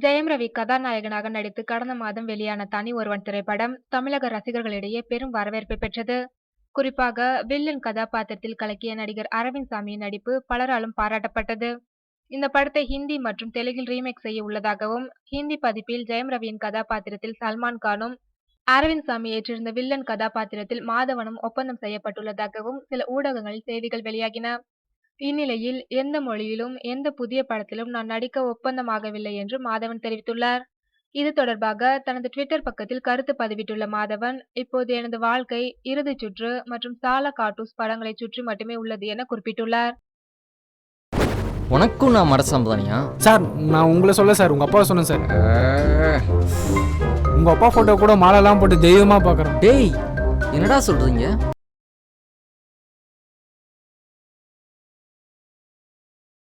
ஜெயம் ரவி கதாநாயகனாக நடித்து கடந்த மாதம் வெளியான தனி ஒருவன் திரைப்படம் தமிழக ரசிகர்களிடையே பெரும் வரவேற்பை பெற்றது. குறிப்பாக வில்லன் கதாபாத்திரத்தில் கலக்கிய நடிகர் அரவிந்த் சாமியின் நடிப்பு பலராலும் பாராட்டப்பட்டது. இந்த படத்தை ஹிந்தி மற்றும் தெலுங்கில் ரீமேக் செய்ய உள்ளதாகவும், ஹிந்தி பதிப்பில் ஜெயம் ரவியின் கதாபாத்திரத்தில் சல்மான் கானும், அரவிந்த் சாமி ஏற்றிருந்த வில்லன் கதாபாத்திரத்தில் மாதவனும் ஒப்பந்தம் செய்யப்பட்டுள்ளதாகவும் சில ஊடகங்களில் செய்திகள் வெளியாகின. இந்நிலையில் எந்த மொழியிலும் எந்த புதிய படத்திலும் நான் நடிக்க ஒப்பந்தமாகவில்லை என்று மாதவன் தெரிவித்துள்ளார். இது தொடர்பாக தனது ட்விட்டர் பக்கத்தில் கருத்து பதிவிட்டுள்ள மாதவன், இப்போது எனது வாழ்க்கை இறுதிச் சுற்று மற்றும் சால காட்டூஸ் படங்களை சுற்றி மட்டுமே உள்ளது என குறிப்பிட்டுள்ளார். உனக்கும் நான் மடசம்பதானியா? சார் நான் உங்களை சொல்ல சார், உங்கள் அப்பா சொன்னேன் சார். உங்கள் அப்பா ஃபோட்டோ கூட மாலைலாம் போட்டு தெய்வமாக பார்க்குறேன். டேய், என்னடா சொல்றீங்க?